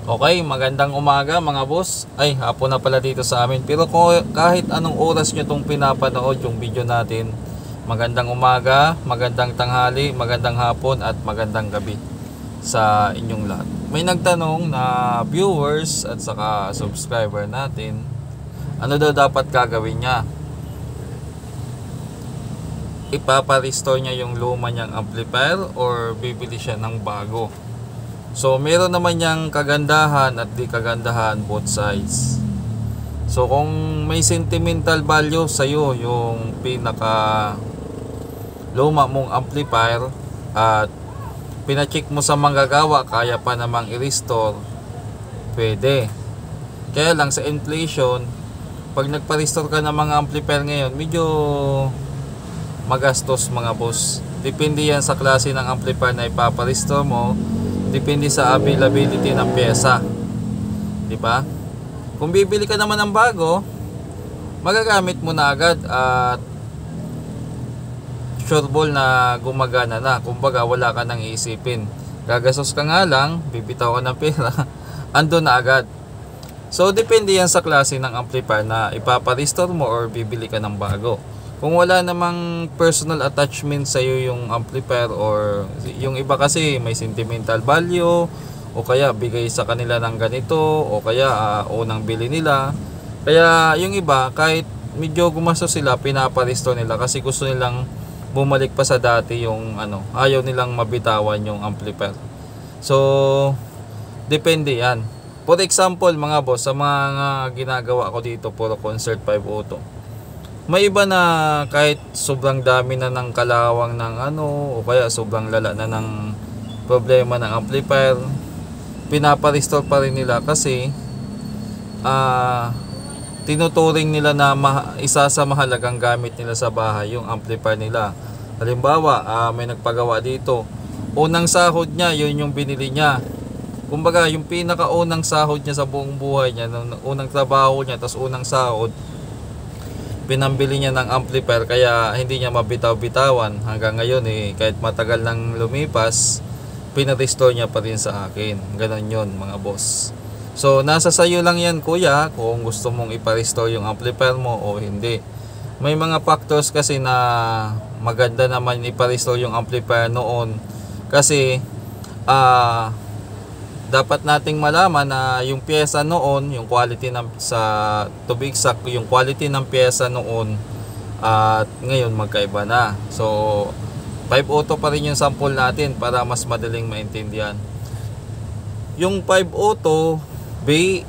Okay, magandang umaga mga boss. Ay, hapon na pala dito sa amin. Pero kahit anong oras nyo itong pinapanood yung video natin, magandang umaga, magandang tanghali, magandang hapon at magandang gabi sa inyong lahat. May nagtanong na viewers at saka subscriber natin, ano daw dapat gagawin niya? Ipapa-restore niya yung luma niyang amplifier or bibili siya ng bago? So meron naman niyang kagandahan at di kagandahan, both sides. So kung may sentimental value sa iyo yung pinaka luma mong amplifier at pina-check mo sa manggagawa, kaya pa namang i-restore, pwede. Kaya lang sa inflation, pag nagpa-restore ka ng mga amplifier ngayon, medyo magastos mga boss. Depende yan sa klase ng amplifier na ipapa-restore mo. Depende sa availability ng pyesa, di ba? Kung bibili ka naman ng bago, magagamit mo na agad at sureball na gumagana na. Kumbaga wala ka nang iisipin. Gagastos ka nga lang, bibitaw ka ng pera, ando na agad. So depende yan sa klase ng amplifier na ipapa-restore mo or bibili ka ng bago. Kung wala namang personal attachment sa iyo yung amplifier, or yung iba kasi may sentimental value o kaya bigay sa kanila ng ganito o kaya unang bili nila, kaya yung iba kahit medyo gumastos sila, pinapa-restore nila kasi gusto nilang bumalik pa sa dati yung ayaw nilang mabitawan yung amplifier. So depende yan. For example mga boss, sa mga ginagawa ko dito, puro concert 5 auto. May iba na kahit sobrang dami na ng kalawang ng o kaya sobrang lala na ng problema ng amplifier, pinapa-restore pa rin nila kasi tinuturing nila na isa sa mahalagang gamit nila sa bahay yung amplifier nila. Halimbawa, may nagpagawa dito, unang sahod niya, yun yung binili niya. Kumbaga, yung pinakaunang sahod niya sa buong buhay niya, unang trabaho niya, tas unang sahod, pinambili niya ng amplifier, kaya hindi niya mabitaw-bitawan hanggang ngayon kahit matagal nang lumipas, pinarestore niya pa rin sa akin. Ganon yun mga boss. So nasa sayo lang yan kuya, kung gusto mong ipa-restore yung amplifier mo o hindi. May mga factors kasi na maganda naman ipa-restore yung amplifier noon, kasi dapat nating malaman na yung pyesa noon, yung quality ng to be exact, yung quality ng pyesa noon at ngayon magkaiba na. So 5 auto pa rin yung sample natin para mas madaling maintindihan. Yung 5 auto B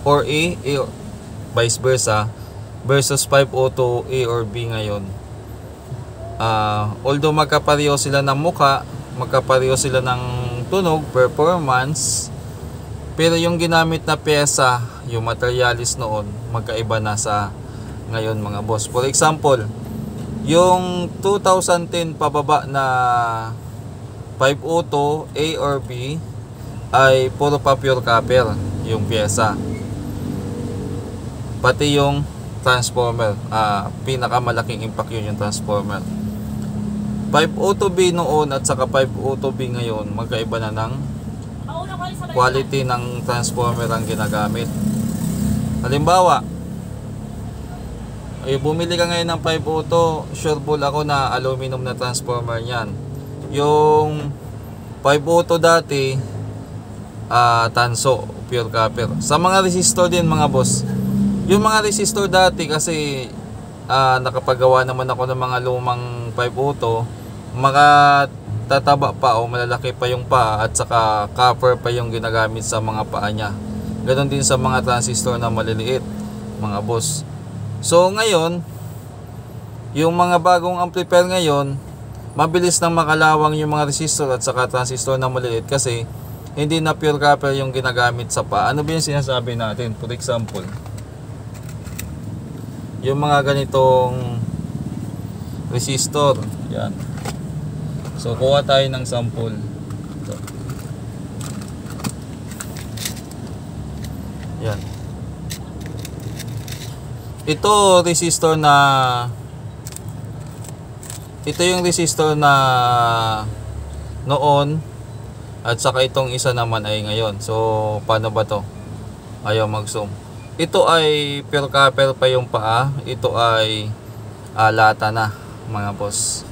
or A or vice versa versus 5 auto A or B ngayon, although magkapareho sila ng mukha, magkapareho sila ng tunog, performance, pero yung ginamit na pyesa, yung materialis noon, magkaiba na sa ngayon mga boss. For example, yung 2010 pababa na 5 auto A or B ay puro pa pure copper yung pyesa, pati yung transformer, pinakamalaking impact yun yung transformer. 5 auto B noon at saka 5 auto B ngayon, magkaiba na ng quality ng transformer ang ginagamit. Halimbawa, bumili ka ngayon ng 5 auto, sureball ako na aluminum na transformer niyan. Yung 5 auto dati, tanso, pure copper. Sa mga resistor din mga boss, yung mga resistor dati kasi nakapagawa naman ako ng mga lumang 5 auto, makatataba pa o malalaki pa yung paa at saka copper pa yung ginagamit sa mga paa niya. Ganon din sa mga transistor na maliliit mga boss. So ngayon, yung mga bagong amplifier ngayon, mabilis nang makalawang yung mga resistor at saka transistor na maliliit kasi hindi na pure copper yung ginagamit sa paa. Ano ba yung sinasabi natin? For example, yung mga ganitong resistor, yan. So kuha tayo ng sample. Ito. Yan. Ito resistor na ito yung resistor na noon At saka itong isa naman ay ngayon. So paano ba to? Ayaw mag zoom. Ito ay pure copper pa yung paa. Ito ay lata na mga boss.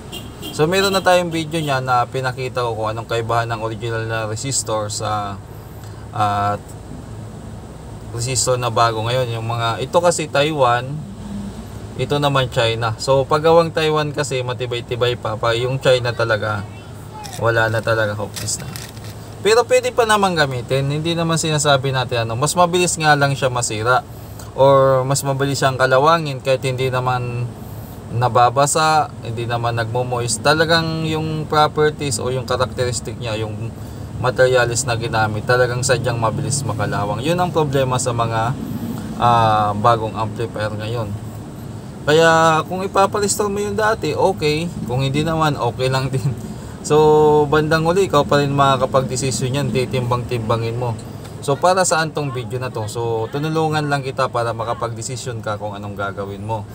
So meron na tayong video niya na pinakita ko kung anong kaibahan ng original na resistor sa resistor na bago ngayon. Yung mga ito kasi Taiwan, ito naman China. So paggawang Taiwan kasi matibay-tibay pa. Yung China talaga wala na talaga, hopeless na. Pero pwede pa naman gamitin. Hindi naman sinasabi natin mas mabilis nga lang siya masira or mas mabilis siyang kalawangin kahit hindi naman nababasa, hindi naman nagmo-moist. Talagang yung properties o yung characteristic niya, yung materials na ginamit, talagang sadyang mabilis makalawang. Yun ang problema sa mga bagong amplifier ngayon. Kaya kung ipapalistore mo yung dati, okay. Kung hindi naman, okay lang din. So bandang uli, ikaw pa rin makakapag-desisyon yan, titimbang-timbangin mo. So para saan tong video na to? So tunulungan lang kita para makapag-desisyon ka kung anong gagawin mo.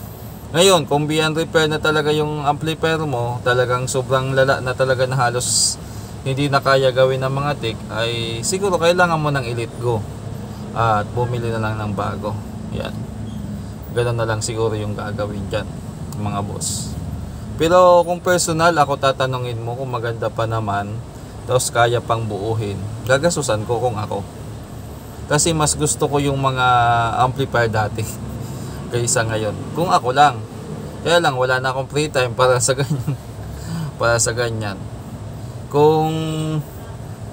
Ngayon, kung beyond repair na talaga yung amplifier mo, talagang sobrang lala na talaga na halos hindi na kaya gawin ng mga tech, ay siguro kailangan mo nang i-let go at bumili na lang ng bago. Yan. Ganun na lang siguro yung gagawin dyan, mga boss. Pero kung personal, ako tatanungin mo kung maganda pa naman, tapos kaya pang buuhin, gagasusan ko kung ako. Kasi mas gusto ko yung mga amplifier dati kaysa ngayon. Kung ako lang. Kaya lang, wala na akong free time para sa ganyan. Para sa ganyan. Kung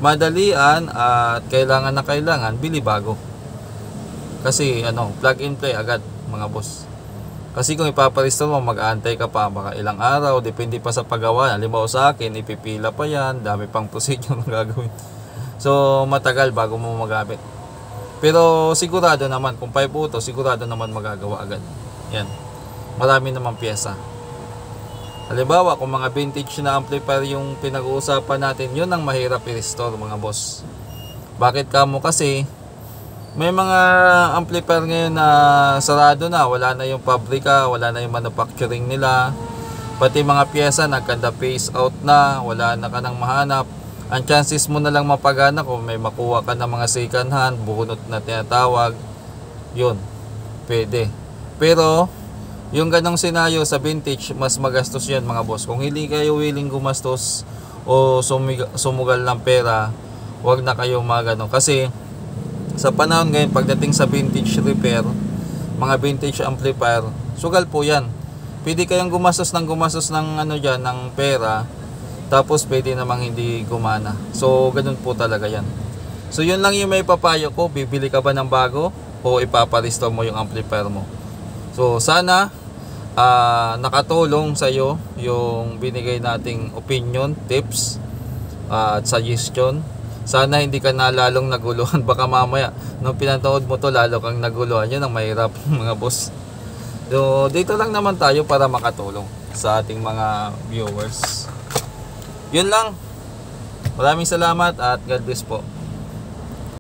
madalian at kailangan na kailangan, bili bago. Kasi plug and play agad, mga boss. Kasi kung ipaparestore mo, mag-aantay ka pa baka ilang araw, depende pa sa paggawa. Halimbawa sa akin, ipipila pa yan, dami pang procedure na gagawin. So matagal bago mo magamit. Pero sigurado naman, kung 5 auto, sigurado naman magagawa agad. Yan. Marami namang pyesa. Halimbawa, kung mga vintage na amplifier yung pinag-uusapan natin, yun ang mahirap i-restore, mga boss. Bakit kamo? Kasi may mga amplifier ngayon na sarado na, wala na yung pabrika, wala na yung manufacturing nila, pati mga pyesa nagkanda phase out na, wala na ka nang mahanap. Ang chances mo na lang mapagana kung may makuha ka ng mga second hand, bunot na tinatawag, yun, pwede. Pero yung ganong senaryo sa vintage, mas magastos yan, mga boss. Kung hindi kayo willing gumastos o sumugal ng pera, wag na kayo mga ganon. Kasi sa panahon ngayon, pagdating sa vintage repair, mga vintage amplifier, sugal po yan. Pwede kayong gumastos ng dyan, ng pera, tapos pwede namang hindi gumana. So ganun po talaga yan. So yun lang yung may papayo ko. Bibili ka ba ng bago o ipaparestore mo yung amplifier mo? So sana nakatulong sa iyo yung binigay nating opinion, tips at suggestion. Sana hindi ka na lalong naguluhan. Baka mamaya nung pinanood mo to, lalo kang naguluhan. Yun ang mahirap, mga boss. So dito lang naman tayo para makatulong sa ating mga viewers. Yun lang. Maraming salamat at God bless po.